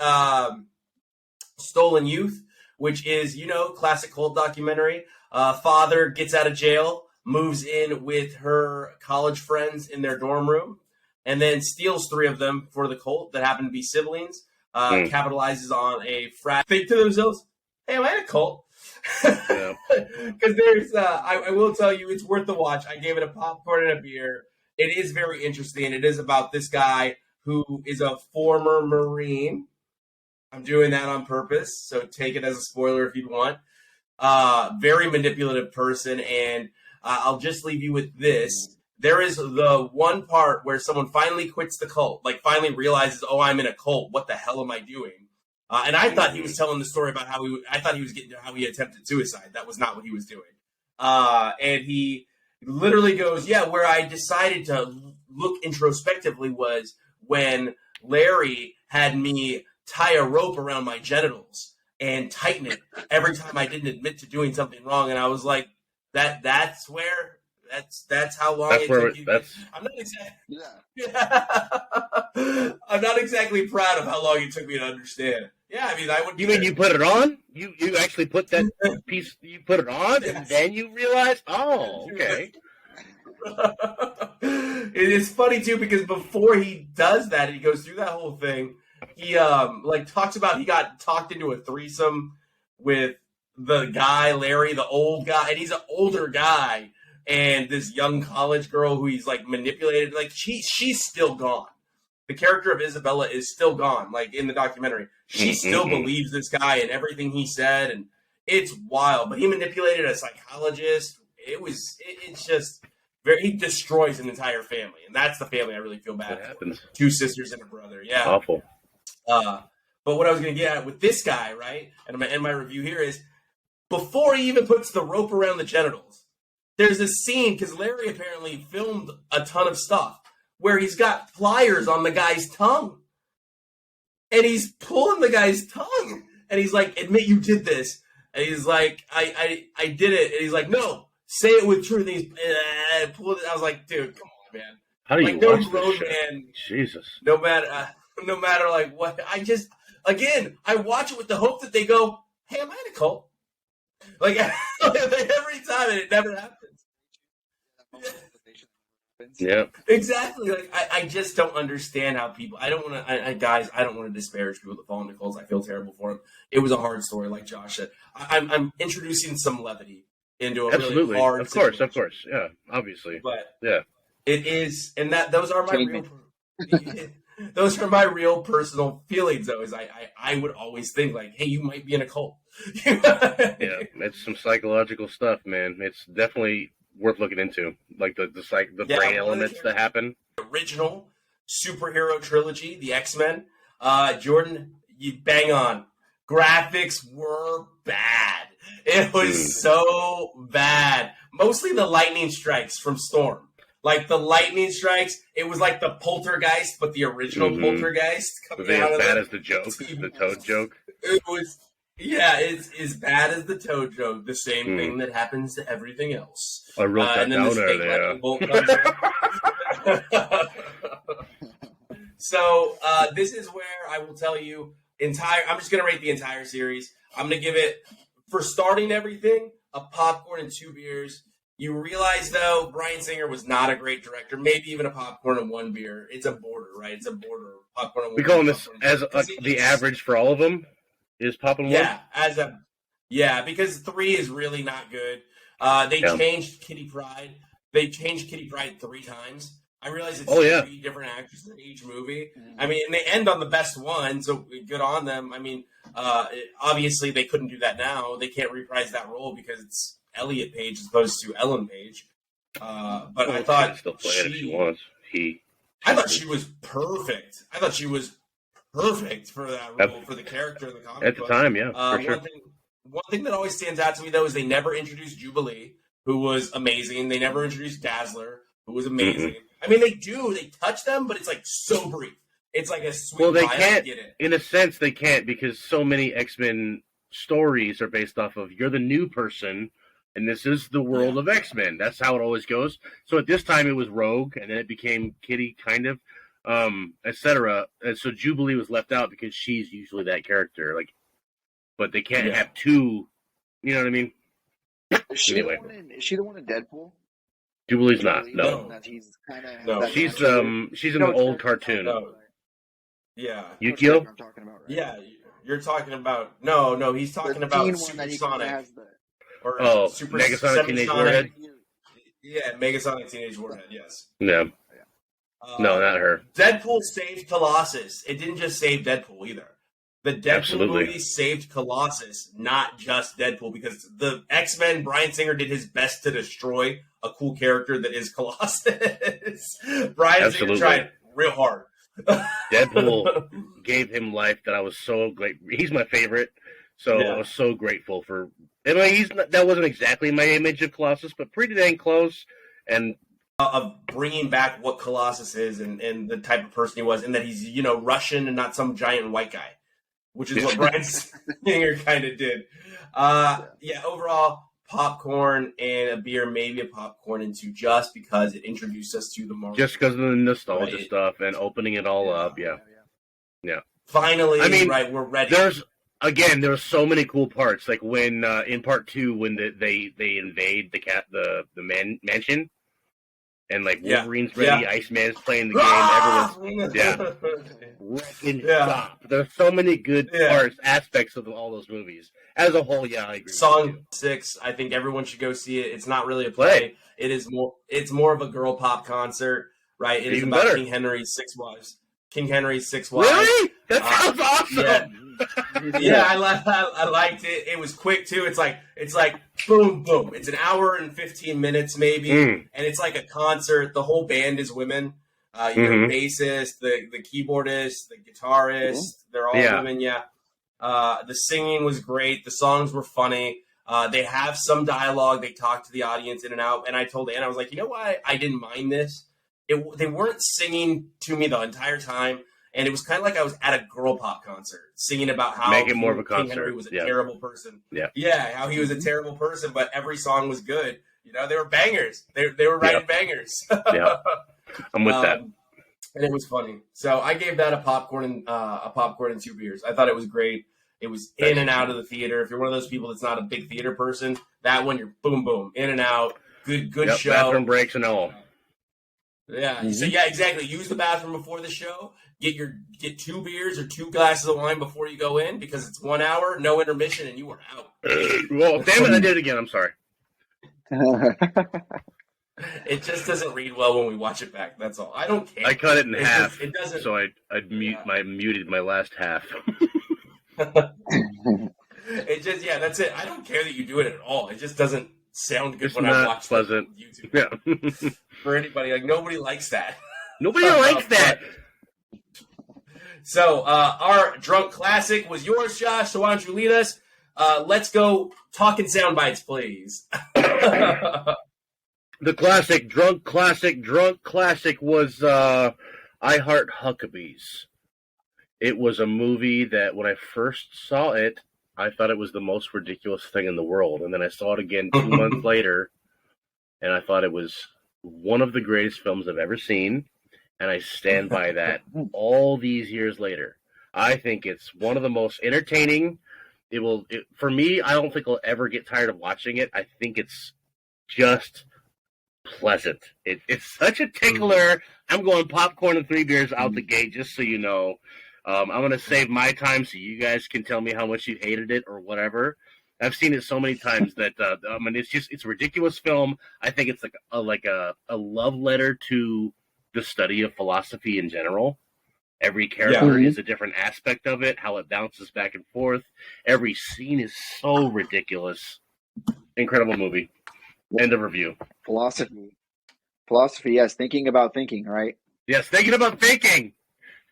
Stolen Youth, which is, classic cult documentary. Father gets out of jail, moves in with her college friends in their dorm room, and then steals 3 of them for the cult that happen to be siblings, capitalizes on a frat. Think to themselves, hey, am I in a cult? Because there's, I will tell you, it's worth the watch. I gave it a popcorn and a beer. It is very interesting. It is about this guy who is a former Marine. I'm doing that on purpose, so take it as a spoiler if you'd want. Very manipulative person, and I'll just leave you with this. There is the one part where someone finally quits the cult, like finally realizes, oh, I'm in a cult. What the hell am I doing? And I thought he was telling the story about how he attempted suicide. That was not what he was doing. And he literally goes, where I decided to look introspectively was when Larry had me tie a rope around my genitals and tighten it every time I didn't admit to doing something wrong. And I was like, that's how long it took you. I'm not exactly, I'm not exactly proud of how long it took me to understand. Yeah, I mean, I would. You mean you put it on? You actually put that piece? You put it on, and then you realize? Oh, okay. It is funny too because before he does that, he goes through that whole thing. He talks about he got talked into a threesome with the guy Larry, the old guy, and he's an older guy, and this young college girl who he's like manipulated. Like she's still gone. The character of Isabella is still gone. Like in the documentary, she still believes this guy and everything he said, and it's wild. But he manipulated a psychologist. It's just he destroys an entire family, and that's the family I really feel bad for. 2 sisters and a brother. Yeah, awful. But what I was going to get at with this guy, right, and I'm going to end my review here, is before he even puts the rope around the genitals, there's a scene, because Larry apparently filmed a ton of stuff, where he's got pliers on the guy's tongue. And he's pulling the guy's tongue. And he's like, admit you did this. And he's like, I did it. And he's like, no, say it with truth. And he's pulled it. I was like, dude, come on, man. How do you like, no watch grown this shit? man, Jesus. no matter like what, I watch it with the hope that they go, hey, am I in a cult? Like every time, and it never happens. Yeah, exactly. Like I just don't understand how people. I don't want to, guys. I don't want to disparage people that fall into cults. I feel terrible for them. It was a hard story, like Josh said. I'm introducing some levity into a absolutely. really hard. Of course, yeah, obviously, but yeah, it is, and those are my real. Those are my real personal feelings, though. Is I would always think like, hey, you might be in a cult. Yeah, it's some psychological stuff, man. It's definitely worth looking into, like the brain elements that happen. Original superhero trilogy, the X-Men. Jordan, you bang on. Graphics were bad. It was so bad. Mostly the lightning strikes from Storm. Like the lightning strikes, it was like the poltergeist, but the original poltergeist. Was it as bad as the joke, the Toad joke? It was, yeah, it's as bad as the Toad joke. The same thing that happens to everything else. I wrote that down there. So this is where I will tell you I'm just going to rate the entire series. I'm going to give it, for starting everything, a popcorn and 2 beers. You realize, though, Bryan Singer was not a great director. Maybe even a popcorn and 1 beer. It's a border, right? It's a border. Popcorn and 1 beer. We calling this as the average for all of them? Is popcorn 1? Yeah, because 3 is really not good. They changed Kitty Pryde. They changed Kitty Pryde 3 times. I realize it's 3 different actors in each movie. I mean, and they end on the best one, so good on them. I mean, obviously they couldn't do that now. They can't reprise that role because it's Elliot Page as opposed to Ellen Page. But I thought still play it if she wants. I thought she was perfect. I thought she was perfect for that role, for the character in the comic at the book. time, yeah, for sure. One thing that always stands out to me, though, is they never introduced Jubilee, who was amazing. They never introduced Dazzler, who was amazing. I mean, they do. They touch them, but it's like so brief. It's like a sweet. Well, they can't. In a sense, they can't because so many X-Men stories are based off of you're the new person, and this is the world of X-Men. That's how it always goes. So at this time, it was Rogue, and then it became Kitty, kind of, etc. And so Jubilee was left out because she's usually that character. Like, but they can't have 2. You know what I mean? Is she the one in Deadpool? Jubilee's not. No. She's in an old cartoon. No. Yeah. Yukio? I'm talking about, right? Yeah, you're talking about. No, he's talking about Supersonic. Super Megasonic Teenage Warhead? Yeah, Megasonic Teenage Warhead, yes. Yeah. No, not her. Deadpool saved Colossus. It didn't just save Deadpool either. The Deadpool movie saved Colossus, not just Deadpool, because the X-Men, Bryan Singer did his best to destroy a cool character that is Colossus. Bryan Singer tried real hard. Deadpool gave him life that I was so great. He's my favorite, so I was so grateful for. I mean, that wasn't exactly my image of Colossus, but pretty dang close. And of bringing back what Colossus is and the type of person he was, and that he's Russian and not some giant white guy, which is what Bryan Singer kind of did. Overall, popcorn and a beer, maybe a popcorn and 2, just because it introduced us to the Marvel. Just because of the nostalgia stuff and opening it all up, yeah. Finally, we're ready. There's so many cool parts. Like when in part 2, when they invade the mansion, and like Wolverine's ready, Iceman's playing the game, everyone's stop. There's so many good aspects of all those movies. As a whole, I agree. Song 6, I think everyone should go see it. It's not really a play. It's more of a girl pop concert, right? It is about King Henry's 6 wives. Really? That sounds awesome. I liked it. It was quick too. It's like boom, boom. It's an hour and 15 minutes maybe, and it's like a concert. The whole band is women. Your bassist, the keyboardist, the guitarist, they're all women. Yeah. The singing was great. The songs were funny. They have some dialogue. They talk to the audience in and out. And I told Anna, I was like, you know why I didn't mind this? They weren't singing to me the entire time. And it was kind of like I was at a girl pop concert singing about how Make it more of a King concert. Henry was a terrible person. Yeah, how he was a terrible person, but every song was good. You know, they were bangers. They were writing bangers. Yeah, I'm with that. And it was funny. So I gave that a popcorn and 2 beers. I thought it was great. It was in and out of the theater. If you're one of those people that's not a big theater person, that one you're boom boom in and out. Good show. Bathroom breaks and all. Yeah. So yeah, exactly. Use the bathroom before the show. Get 2 beers or 2 glasses of wine before you go in because it's 1 hour, no intermission, and you are out. Well, damn it, I did it again. I'm sorry. It just doesn't read well when we watch it back. That's all. I don't care. I cut it in half. It doesn't. So I muted my last half. It just that's it. I don't care that you do it at all. It just doesn't sound good It's when not I watch pleasant. YouTube. Yeah. For anybody, like nobody likes that. Nobody likes that. So our drunk classic was yours, Josh. So why don't you lead us? Let's go talking sound bites, please. The classic, drunk classic was I Heart Huckabees. It was a movie that when I first saw it, I thought it was the most ridiculous thing in the world. And then I saw it again 2 months later, and I thought it was one of the greatest films I've ever seen. And I stand by that all these years later. I think it's one of the most entertaining. For me, I don't think I'll ever get tired of watching it. I think it's just pleasant. It's such a tickler. I'm going popcorn and 3 beers out the gate, just so you know. I'm going to save my time so you guys can tell me how much you hated it or whatever. I've seen it so many times that it's a ridiculous film. I think it's like a love letter to the study of philosophy in general. Every character is a different aspect of it, how it bounces back and forth. Every scene is so ridiculous. Incredible movie. End of review. Philosophy, yes. Thinking about thinking, right? Yes, thinking about thinking.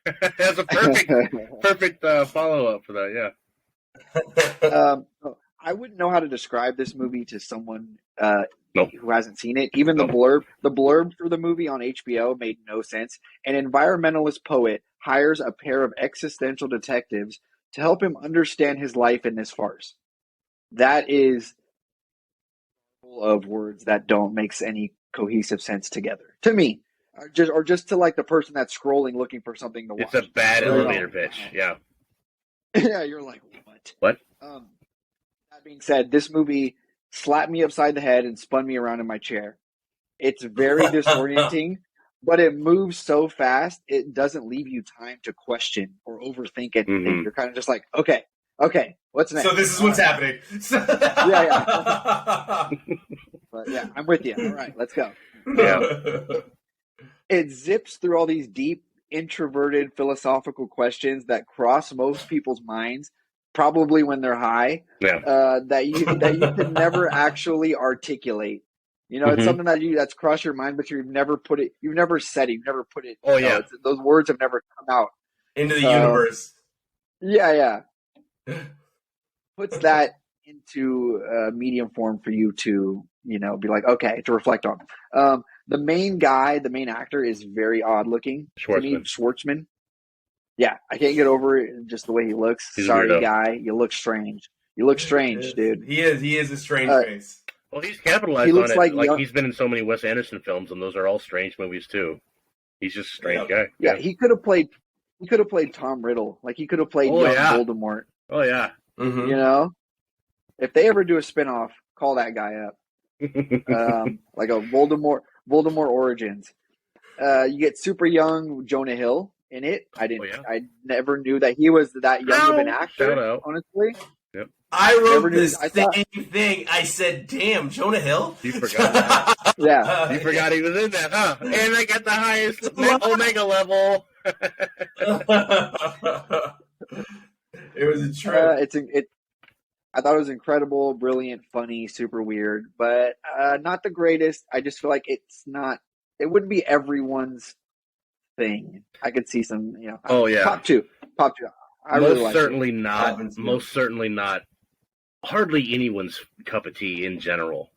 That's a perfect follow-up for that, yeah. I wouldn't know how to describe this movie to someone who hasn't seen it. Even the blurb for the movie on HBO made no sense. An environmentalist poet hires a pair of existential detectives to help him understand his life in this farce. That is full of words that don't make any cohesive sense together to me, or just to like the person that's scrolling looking for something to watch. It's a bad elevator pitch. Yeah. Yeah, you're like, what? What? That being said, this movie slapped me upside the head and spun me around in my chair. It's very disorienting, but it moves so fast, it doesn't leave you time to question or overthink anything. Mm-hmm. You're kind of just like, okay, what's next? So this is what's happening. Yeah. But yeah, I'm with you. All right, let's go. Yeah. It zips through all these deep, introverted philosophical questions that cross most people's minds, probably when they're high, that you can never actually articulate. You know, it's something that's crossed your mind, but you've never said it, you've never put it. Oh, yeah. Those words have never come out. Into the universe. Yeah. Puts that into medium form for you to, be like, okay, to reflect on. The main actor is very odd looking. Schwartzman. Yeah, I can't get over it, just the way he looks. He's Sorry, guy, you look strange. You look strange, dude. He is a strange face. Well, he's capitalized on it. Like he's been in so many Wes Anderson films, and those are all strange movies too. He's just a strange guy. Yeah, he could have played Tom Riddle. Like he could have played young Voldemort. Oh yeah. Mm-hmm. If they ever do a spinoff, call that guy up. Like a Voldemort Origins. You get super young Jonah Hill in it. I never knew that he was that young of an actor. Honestly. Yep. I wrote the same thing. I said, "Damn, Jonah Hill." You forgot that. Yeah, you forgot he was in that, huh? And I got the highest Omega level. It was a trip. I thought it was incredible, brilliant, funny, super weird, but not the greatest. I just feel like it's not. It wouldn't be everyone's thing. I could see some, Oh yeah, Pop 2. I really like certainly it. not. Most certainly not. Hardly anyone's cup of tea in general.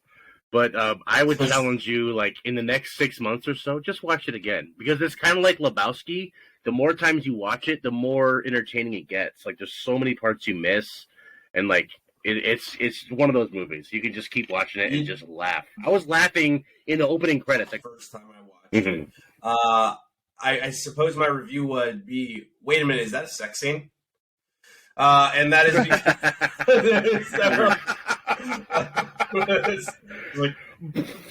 But I would challenge you, like, in the next 6 months or so, just watch it again. Because it's kind of like Lebowski. The more times you watch it, the more entertaining it gets. Like, there's so many parts you miss. And, like, it's one of those movies. You can just keep watching it and just laugh. I was laughing in the opening credits. Like, First time I watched it. I suppose my review would be, wait a minute, is that a sex scene? And that is because like,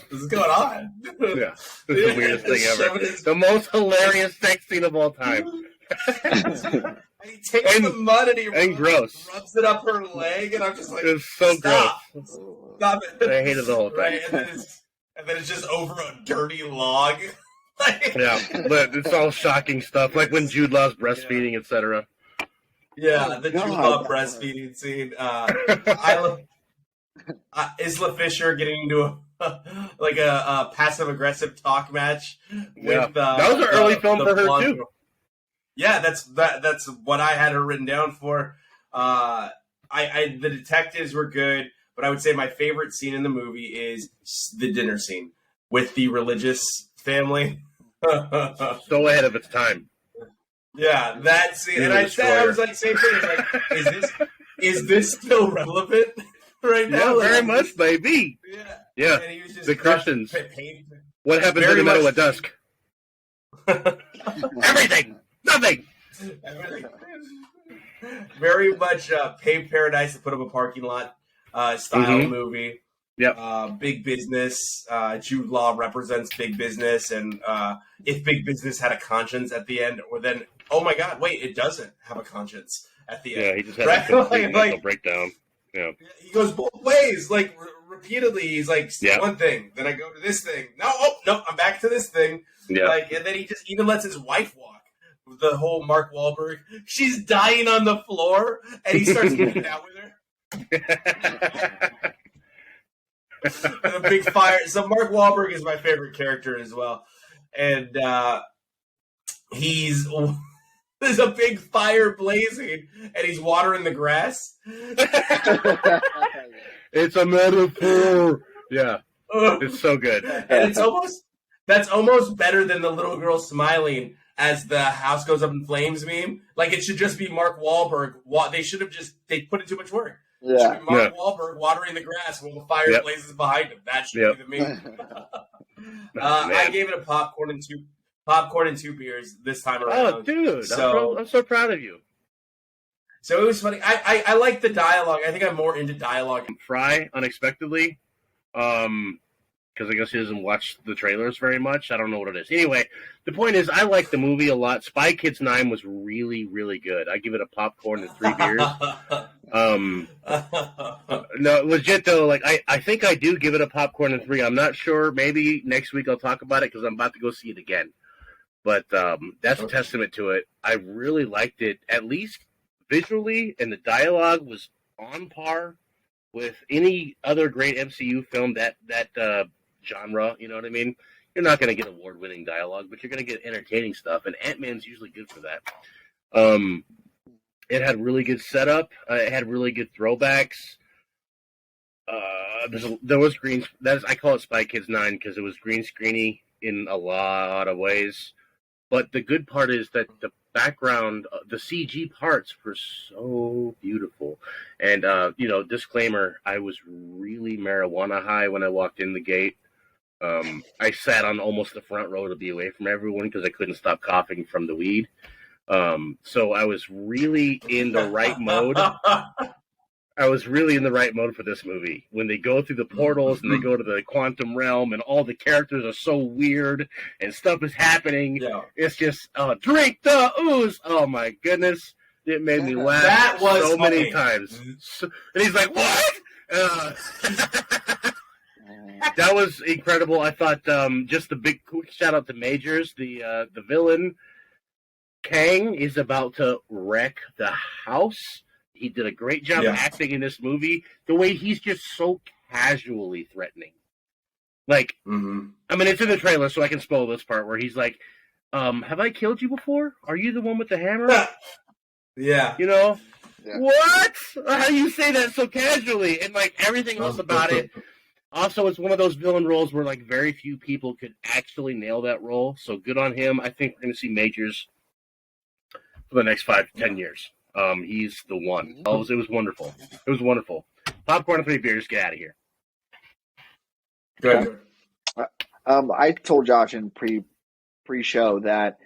what's going on? Yeah, it's the weirdest thing ever. The most hilarious sex scene of all time. He takes the mud and he rubs it up her leg, and I'm just like, it's so stop. gross. Stop it. I hated the whole thing. Right? And then it's just over a dirty log. Yeah, but it's all shocking stuff, like when Jude Law's breastfeeding, etc. Yeah, the Jude Law breastfeeding scene. Isla Fisher getting into a passive aggressive talk match with that was an early film for her too. Yeah, that's what I had her written down for. The detectives were good, but I would say my favorite scene in the movie is the dinner scene with the religious family. So ahead of its time. Yeah, that scene, and I was like, same thing. It's like, is this still relevant right now? Yeah, very much, baby. Yeah. And he was just the Christians. What happens in the middle of dusk? Everything, nothing. Very much paved paradise to put up a parking lot style movie. Yep. Big business. Jude Law represents big business, and if big business had a conscience at the end, or then, oh my God, wait, it doesn't have a conscience at the end. Yeah, he just had a complete mental breakdown. Yeah. He goes both ways, like repeatedly. He's like, one thing, then I go to this thing. No, I'm back to this thing. Yeah. Like, and then he just even lets his wife walk. The whole Mark Wahlberg, she's dying on the floor, and he starts getting out with her. And a big fire. So Mark Wahlberg is my favorite character as well, and there's a big fire blazing, and he's watering the grass. It's a metaphor. Yeah, it's so good, and that's almost better than the little girl smiling as the house goes up in flames meme. Like, it should just be Mark Wahlberg. They put in too much work. Yeah. It should be Mark Wahlberg watering the grass while the fire blazes behind him. That should be the meme. I gave it a popcorn and two beers this time around. Oh, dude, I'm so proud of you. So it was funny. I like the dialogue. I think I'm more into dialogue. Fry unexpectedly. Because I guess he doesn't watch the trailers very much. I don't know what it is. Anyway, the point is, I like the movie a lot. Spy Kids 9 was really, really good. I give it a popcorn and 3 beers. No, legit though, like I think I do give it a popcorn and 3. I'm not sure. Maybe next week I'll talk about it because I'm about to go see it again. But that's a testament to it. I really liked it, at least visually, and the dialogue was on par with any other great MCU film that genre, you know what I mean? You're not going to get award-winning dialogue, but you're going to get entertaining stuff, and Ant-Man's usually good for that. It had really good setup. It had really good throwbacks. There was green. I call it Spy Kids 9 because it was green screeny in a lot of ways. But the good part is that the background, the CG parts were so beautiful. And, disclaimer, I was really marijuana high when I walked in the gate. I sat on almost the front row to be away from everyone because I couldn't stop coughing from the weed. So I was really in the right mode. I was really in the right mode for this movie. When they go through the portals and they go to the quantum realm and all the characters are so weird and stuff is happening. Yeah. It's just, drink the ooze. Oh my goodness. It made me laugh so many times. And he's like, what? That was incredible. I thought just a big quick shout out to Majors, the villain. Kang is about to wreck the house. He did a great job acting in this movie. The way he's just so casually threatening. Like, I mean, it's in the trailer, so I can spoil this part where he's like, have I killed you before? Are you the one with the hammer? Yeah. You know, Yeah. what? How do you say that so casually? And like everything else about it. Also, it's one of those villain roles where like very few people could actually nail that role. So good on him. I think we're going to see Majors for the next 5 to 10 years. He's the one. It was wonderful. It was wonderful. Popcorn and 3 beers. Get out of here. Go ahead. I told Josh in pre-show that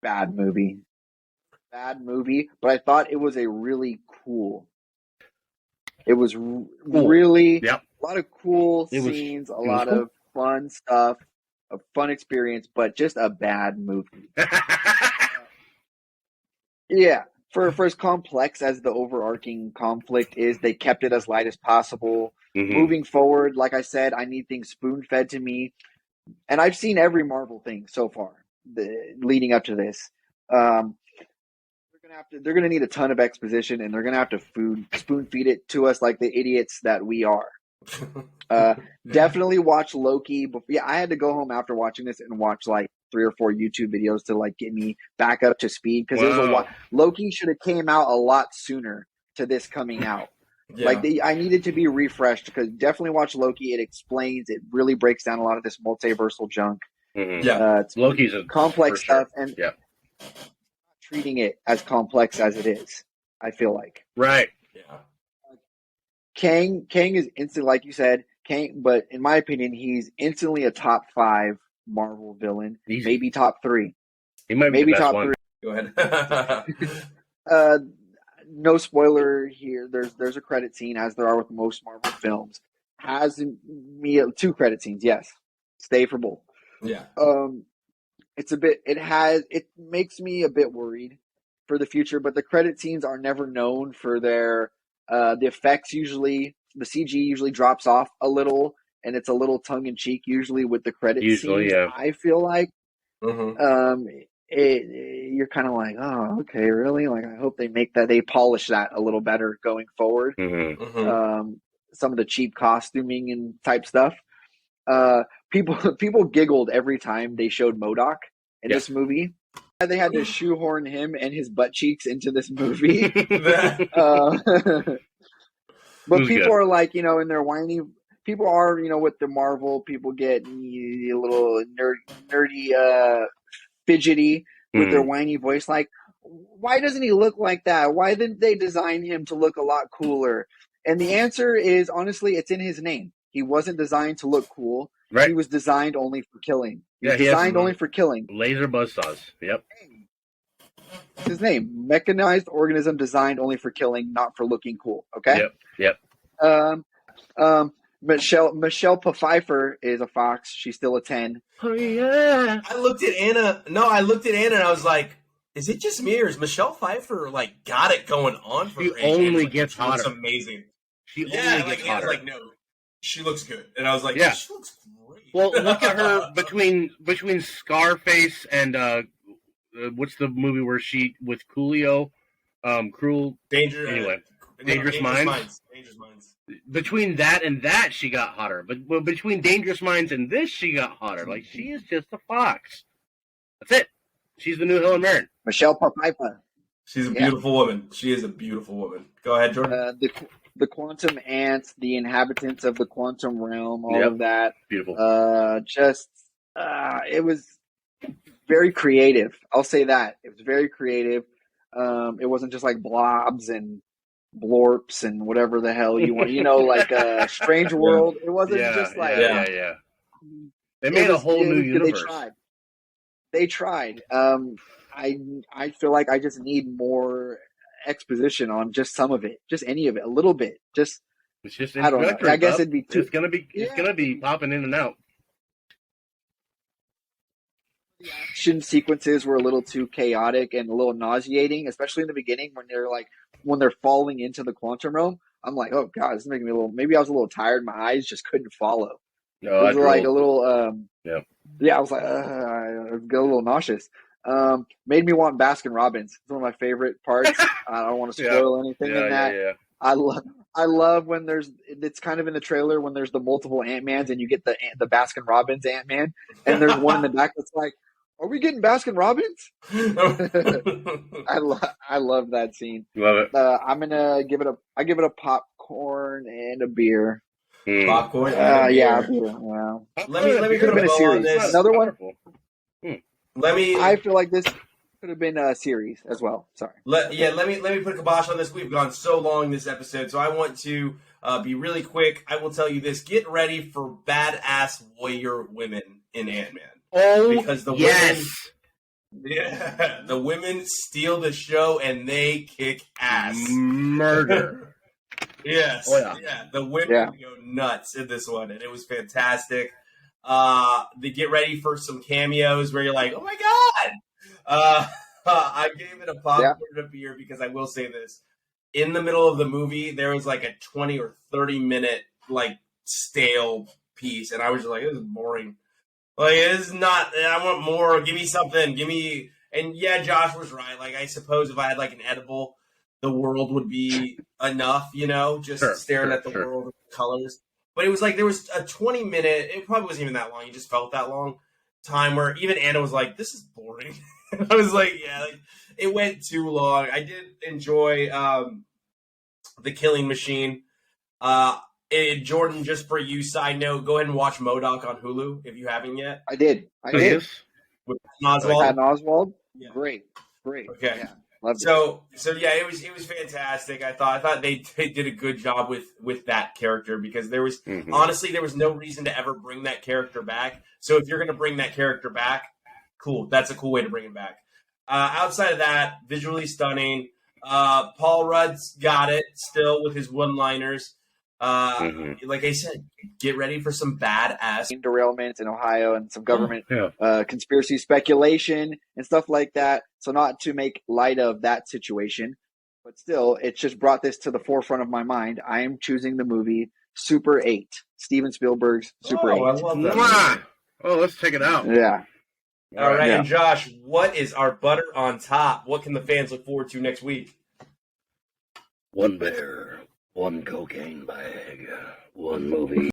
bad movie, but I thought it was a really cool. It was really Yep. a lot of cool It was- scenes, a it was lot cool. of fun stuff, a fun experience, but just a bad movie. Yeah, for as complex as the overarching conflict is, they kept it as light as possible. Mhm. Moving forward, like I said, I need things spoon-fed to me. And I've seen every Marvel thing so far, leading up to this. They're gonna need a ton of exposition, and they're gonna have to spoon feed it to us like the idiots that we are. Definitely watch Loki. I had to go home after watching this and watch like 3 or 4 YouTube videos to like get me back up to speed, because it was a lot. Loki should have came out a lot sooner to this coming out. Yeah. Like I needed to be refreshed, because definitely watch Loki. It explains, it really breaks down a lot of this multiversal junk. Mhm. Yeah. It's Loki's a complex for sure. stuff, and Yeah. treating it as complex as it is, I feel like. Right. Yeah. Kang is instant, like you said, but in my opinion, he's instantly a top 5 Marvel villain, Easy. maybe top 3. He might be Maybe the best top one. 3. Go ahead. No spoiler here. There's a credit scene, as there are with most Marvel films. Has me 2 credit scenes, yes. Stay for both. Yeah. It makes me a bit worried for the future, but the credit scenes are never known for their the effects. Usually the CG usually drops off a little, and it's a little tongue in cheek usually with the credit scenes. Yeah. I feel like Mm-hmm. you're kind of like, oh, okay, really? Like, I hope they polish that a little better going forward. Mm-hmm. Mm-hmm. Some of the cheap costuming and type stuff. People giggled every time they showed MODOK in this movie. They had to shoehorn him and his butt cheeks into this movie. But people are like, in their whiny. People are, with the Marvel, people get a little nerdy, fidgety with their whiny voice. Like, why doesn't he look like that? Why didn't they design him to look a lot cooler? And the answer is, honestly, it's in his name. He wasn't designed to look cool. Right. He was designed only for killing. He was he designed only for killing. Laser buzzsaws. Yep. It's his name. Mechanized organism designed only for killing, not for looking cool. Okay? Yep. Michelle Pfeiffer is a fox. She's still a 10. Oh, yeah. I looked at Anna and I was like, is it just me, or is Michelle Pfeiffer like got it going on for She her age? only Like, gets she looks hotter. amazing. She only Like gets Anna's hotter. like, no, she looks good. And I was like, Yeah. she looks great. Well, look at her between Scarface and what's the movie where she with Coolio, Cruel. Anyway, Dangerous Minds. Dangerous Minds. Between that and that, she got hotter. But between Dangerous Minds and this, she got hotter. Like, she is just a fox. That's it. She's the new Helen Mirren. Michelle Pfeiffer. She's a beautiful woman. She is a beautiful woman. Go ahead, Jordan. The quantum ants, the inhabitants of the quantum realm, all of that. Beautiful. It was very creative. I'll say that. It was very creative. It wasn't just like blobs and blorps and whatever the hell you want. Like a Strange World. It wasn't just like... Yeah. They made a whole new universe. They tried. I feel like I just need more exposition on just some of it, just any of it, a little bit. It's just I don't know. I guess it'd be too. It's gonna be popping in and out. The action sequences were a little too chaotic and a little nauseating, especially in the beginning when they're falling into the quantum realm. I'm like, oh god, this is making me a little. Maybe I was a little tired. My eyes just couldn't follow. No, it was like a little. Yeah, I was like, I got a little nauseous. Made me want Baskin Robbins. It's one of my favorite parts. I don't want to spoil anything in that. Yeah. I love when it's kind of in the trailer when there's the multiple Ant-Mans and you get the Baskin Robbins Ant-Man, and there's one in the back that's like, Are we getting Baskin Robbins? I I love that scene. Love it. I'm gonna give it a popcorn and a beer. Popcorn and a Yeah, a beer. beer. Wow. Let me Could put have a been a bow on series. this. Another one. Let me I feel like this could have been a series as well. Sorry. let me put a kibosh on this. We've gone so long this episode, so I want to be really quick. I will tell you this: get ready for badass warrior women in Ant-Man. Oh, Because the yes. the women steal the show and they kick ass. Murder. Yes. Oh, yeah. The women go nuts in this one, and it was fantastic. They get ready for some cameos where you're like, oh my god. I gave it a popcorn and a beer because I will say this. In the middle of the movie, there was like a 20 or 30 minute like stale piece, and I was just like, this is boring. Like, it's not, I want more. Give me something. Give me, and yeah, Josh was right. Like, I suppose if I had like an edible, the world would be enough, just staring at the world of colors. But it was like, there was a 20-minute, it probably wasn't even that long. You just felt that long time where even Anna was like, this is boring. I was like, yeah, like, it went too long. I did enjoy The Killing Machine. Jordan, just for you, side note, go ahead and watch MODOK on Hulu if you haven't yet. I did. With Oswald. Patton Oswald. Yeah. Great. Okay. Yeah. Loved it. So yeah, it was fantastic. I thought they did a good job with that character because there was honestly there was no reason to ever bring that character back. So if you're gonna bring that character back, cool. That's a cool way to bring him back. Outside of that, visually stunning. Paul Rudd's got it still with his one-liners. Like I said, get ready for some badass derailments in Ohio and some government conspiracy speculation and stuff like that. So not to make light of that situation, but still, it's just brought this to the forefront of my mind. I am choosing the movie Super 8, Steven Spielberg's Super 8. I love that. Oh, let's check it out. Yeah. All right, and Josh, what is our butter on top? What can the fans look forward to next week? One bear, one cocaine bag, one movie.